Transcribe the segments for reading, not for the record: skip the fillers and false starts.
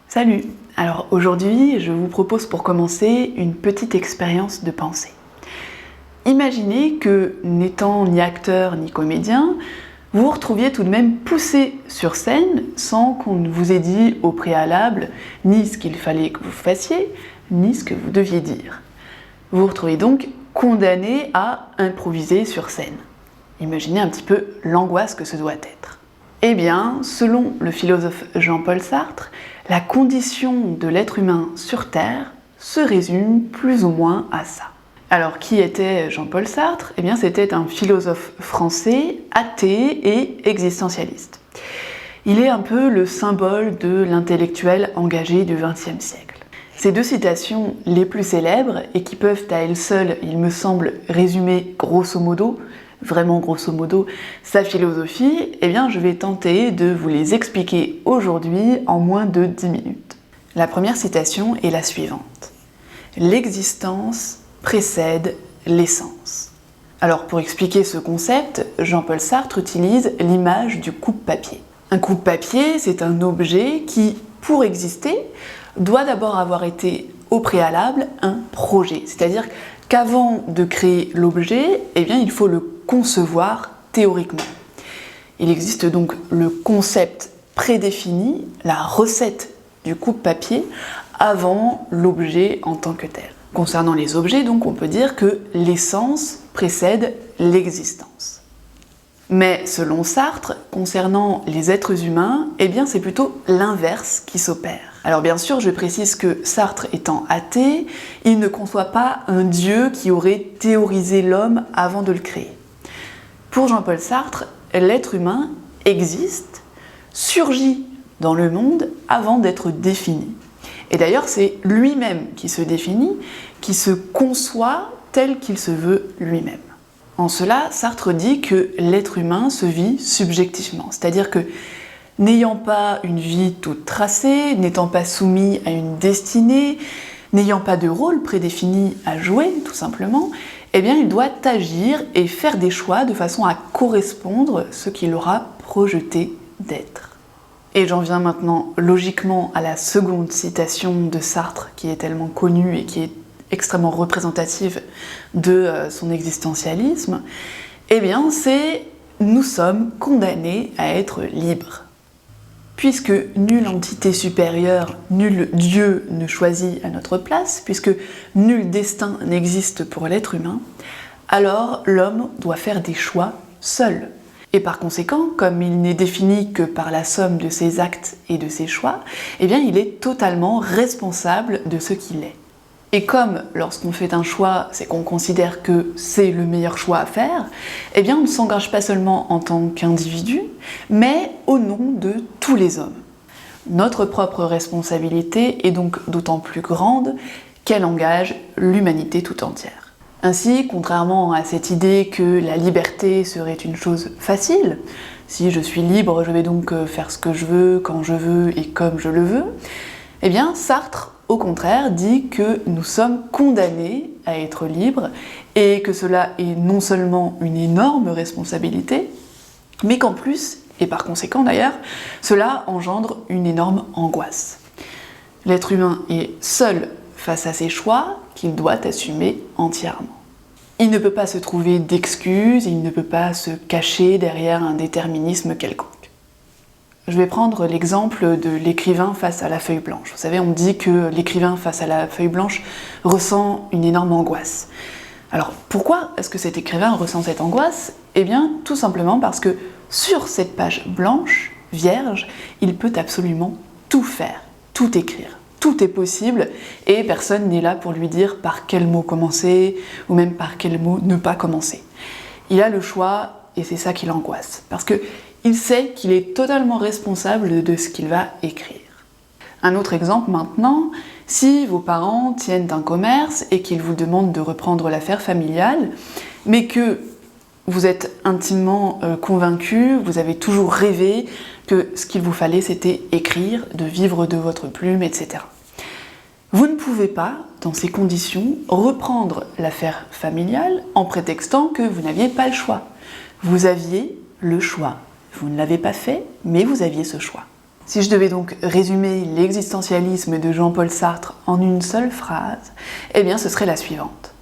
Salut! Alors aujourd'hui, je vous propose pour commencer une petite expérience de pensée. Imaginez que, n'étant ni acteur ni comédien, vous vous retrouviez tout de même poussé sur scène sans qu'on ne vous ait dit au préalable ni ce qu'il fallait que vous fassiez, ni ce que vous deviez dire. Vous vous retrouvez donc condamné à improviser sur scène. Imaginez un petit peu l'angoisse que ce doit être. Eh bien, selon le philosophe Jean-Paul Sartre, la condition de l'être humain sur Terre se résume plus ou moins à ça. Alors, qui était Jean-Paul Sartre ? Eh bien, c'était un philosophe français, athée et existentialiste. Il est un peu le symbole de l'intellectuel engagé du XXe siècle. Ces deux citations les plus célèbres, et qui peuvent à elles seules, il me semble, résumer grosso modo, vraiment grosso modo, sa philosophie, eh bien je vais tenter de vous les expliquer aujourd'hui en moins de 10 minutes. La première citation est la suivante. L'existence précède l'essence. Alors pour expliquer ce concept, Jean-Paul Sartre utilise l'image du coupe-papier. Un coupe-papier, c'est un objet qui, pour exister, doit d'abord avoir été au préalable un projet, c'est-à-dire qu'avant de créer l'objet, eh bien, il faut le concevoir théoriquement. Il existe donc le concept prédéfini, la recette du coupe-papier, avant l'objet en tant que tel. Concernant les objets, donc, on peut dire que l'essence précède l'existence. Mais selon Sartre, concernant les êtres humains, eh bien, c'est plutôt l'inverse qui s'opère. Alors bien sûr, je précise que Sartre étant athée, il ne conçoit pas un dieu qui aurait théorisé l'homme avant de le créer. Pour Jean-Paul Sartre, l'être humain existe, surgit dans le monde avant d'être défini. Et d'ailleurs, c'est lui-même qui se définit, qui se conçoit tel qu'il se veut lui-même. En cela, Sartre dit que l'être humain se vit subjectivement, c'est-à-dire que n'ayant pas une vie toute tracée, n'étant pas soumis à une destinée, n'ayant pas de rôle prédéfini à jouer, tout simplement, eh bien il doit agir et faire des choix de façon à correspondre à ce qu'il aura projeté d'être. Et j'en viens maintenant logiquement à la seconde citation de Sartre, qui est tellement connue et qui est extrêmement représentative de son existentialisme. Eh bien c'est « nous sommes condamnés à être libres ». Puisque nulle entité supérieure, nul Dieu ne choisit à notre place, puisque nul destin n'existe pour l'être humain, alors l'homme doit faire des choix seul. Et par conséquent, comme il n'est défini que par la somme de ses actes et de ses choix, eh bien il est totalement responsable de ce qu'il est. Et comme lorsqu'on fait un choix, c'est qu'on considère que c'est le meilleur choix à faire, eh bien on ne s'engage pas seulement en tant qu'individu, mais au nom de tous les hommes. Notre propre responsabilité est donc d'autant plus grande qu'elle engage l'humanité tout entière. Ainsi, contrairement à cette idée que la liberté serait une chose facile, si je suis libre, je vais donc faire ce que je veux, quand je veux et comme je le veux, eh bien Sartre, au contraire, dit que nous sommes condamnés à être libres et que cela est non seulement une énorme responsabilité, mais qu'en plus, et par conséquent d'ailleurs, cela engendre une énorme angoisse. L'être humain est seul face à ses choix qu'il doit assumer entièrement. Il ne peut pas se trouver d'excuses, il ne peut pas se cacher derrière un déterminisme quelconque. Je vais prendre l'exemple de l'écrivain face à la feuille blanche. Vous savez, on dit que l'écrivain face à la feuille blanche ressent une énorme angoisse. Alors, pourquoi est-ce que cet écrivain ressent cette angoisse ? Eh bien, tout simplement parce que sur cette page blanche, vierge, il peut absolument tout faire, tout écrire. Tout est possible et personne n'est là pour lui dire par quel mot commencer ou même par quel mot ne pas commencer. Il a le choix et c'est ça qui l'angoisse. Parce que il sait qu'il est totalement responsable de ce qu'il va écrire. Un autre exemple maintenant, si vos parents tiennent un commerce et qu'ils vous demandent de reprendre l'affaire familiale, mais que vous êtes intimement convaincu, vous avez toujours rêvé que ce qu'il vous fallait c'était écrire, de vivre de votre plume, etc. Vous ne pouvez pas, dans ces conditions, reprendre l'affaire familiale en prétextant que vous n'aviez pas le choix. Vous aviez le choix. Vous ne l'avez pas fait, mais vous aviez ce choix. Si je devais donc résumer l'existentialisme de Jean-Paul Sartre en une seule phrase, eh bien ce serait la suivante.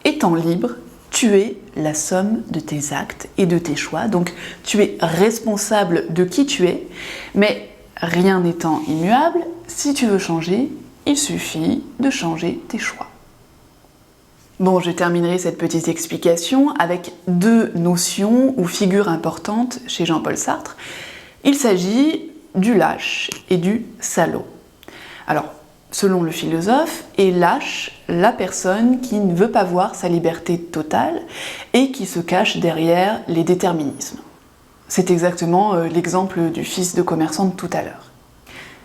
Étant libre, tu es la somme de tes actes et de tes choix, donc tu es responsable de qui tu es, mais rien n'étant immuable, si tu veux changer, il suffit de changer tes choix. Bon, je terminerai cette petite explication avec deux notions ou figures importantes chez Jean-Paul Sartre. Il s'agit du lâche et du salaud. Alors, selon le philosophe, est lâche la personne qui ne veut pas voir sa liberté totale et qui se cache derrière les déterminismes. C'est exactement l'exemple du fils de commerçant de tout à l'heure.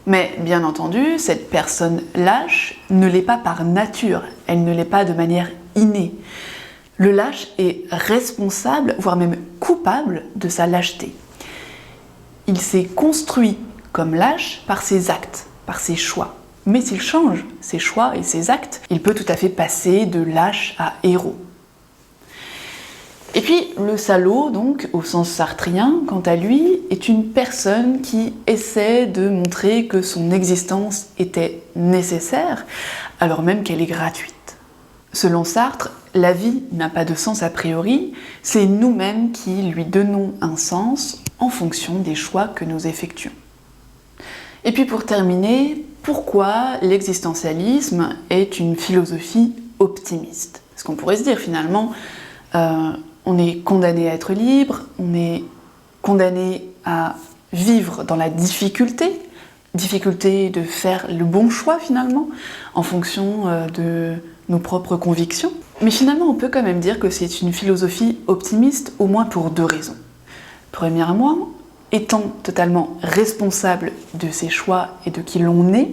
Mais bien entendu, cette personne lâche ne l'est pas par nature, elle ne l'est pas de manière innée. Le lâche est responsable, voire même coupable de sa lâcheté. Il s'est construit comme lâche par ses actes, par ses choix. Mais s'il change ses choix et ses actes, il peut tout à fait passer de lâche à héros. Et puis le salaud, donc, au sens sartrien, quant à lui, est une personne qui essaie de montrer que son existence était nécessaire, alors même qu'elle est gratuite. Selon Sartre, la vie n'a pas de sens a priori, c'est nous-mêmes qui lui donnons un sens en fonction des choix que nous effectuons. Et puis pour terminer, pourquoi l'existentialisme est une philosophie optimiste? Parce qu'on pourrait se dire finalement, on est condamné à être libre, on est condamné à vivre dans la difficulté de faire le bon choix finalement, en fonction de nos propres convictions. Mais finalement, on peut quand même dire que c'est une philosophie optimiste, au moins pour deux raisons. Premièrement, étant totalement responsable de ses choix et de qui l'on est,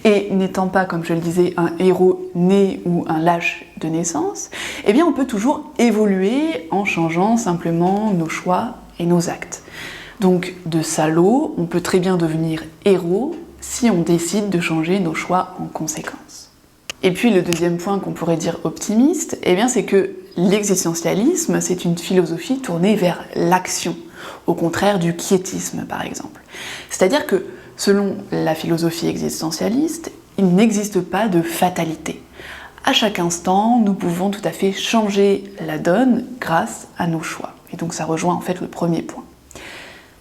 et n'étant pas, comme je le disais, un héros né ou un lâche de naissance, eh bien on peut toujours évoluer en changeant simplement nos choix et nos actes. Donc de salaud, on peut très bien devenir héros si on décide de changer nos choix en conséquence. Et puis le deuxième point qu'on pourrait dire optimiste, eh bien c'est que l'existentialisme, c'est une philosophie tournée vers l'action, au contraire du quiétisme par exemple. C'est-à-dire que selon la philosophie existentialiste, il n'existe pas de fatalité. À chaque instant, nous pouvons tout à fait changer la donne grâce à nos choix. Et donc ça rejoint en fait le premier point.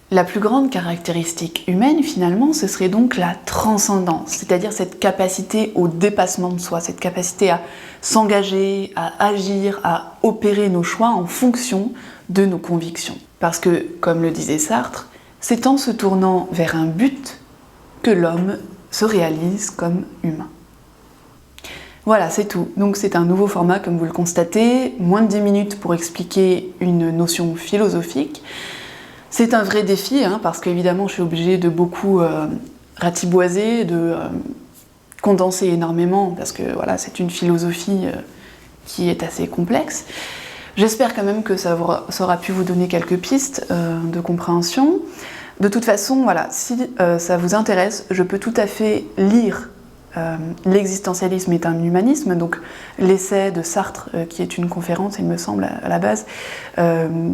La plus grande caractéristique humaine, finalement, ce serait donc la transcendance, c'est-à-dire cette capacité au dépassement de soi, cette capacité à s'engager, à agir, à opérer nos choix en fonction de nos convictions. Parce que, comme le disait Sartre, c'est en se tournant vers un but que l'homme se réalise comme humain. Voilà, c'est tout. Donc c'est un nouveau format, comme vous le constatez, moins de 10 minutes pour expliquer une notion philosophique. C'est un vrai défi, parce qu'évidemment je suis obligée de beaucoup ratiboiser, de condenser énormément, parce que voilà, c'est une philosophie qui est assez complexe. J'espère quand même que ça aura pu vous donner quelques pistes de compréhension. De toute façon, voilà, si ça vous intéresse, je peux tout à fait lire L'existentialisme est un humanisme, donc l'essai de Sartre, qui est une conférence, il me semble, à la base,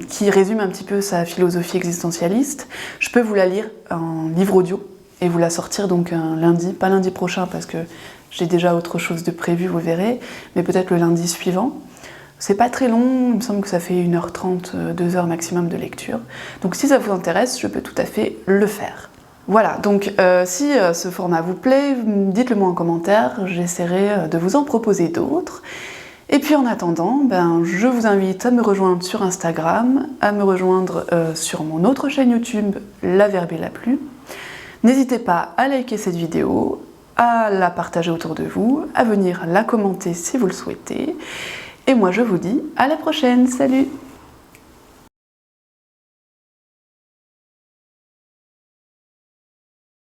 qui résume un petit peu sa philosophie existentialiste. Je peux vous la lire en livre audio et vous la sortir donc un lundi, pas lundi prochain parce que j'ai déjà autre chose de prévu, vous verrez, mais peut-être le lundi suivant. C'est pas très long, il me semble que ça fait 1h30, 2h maximum de lecture. Donc si ça vous intéresse, je peux tout à fait le faire. Voilà, donc si ce format vous plaît, dites-le moi en commentaire, j'essaierai de vous en proposer d'autres. Et puis en attendant, je vous invite à me rejoindre sur Instagram, à me rejoindre sur mon autre chaîne YouTube, La Verbe et la Plume. N'hésitez pas à liker cette vidéo, à la partager autour de vous, à venir la commenter si vous le souhaitez. Et moi je vous dis à la prochaine, salut!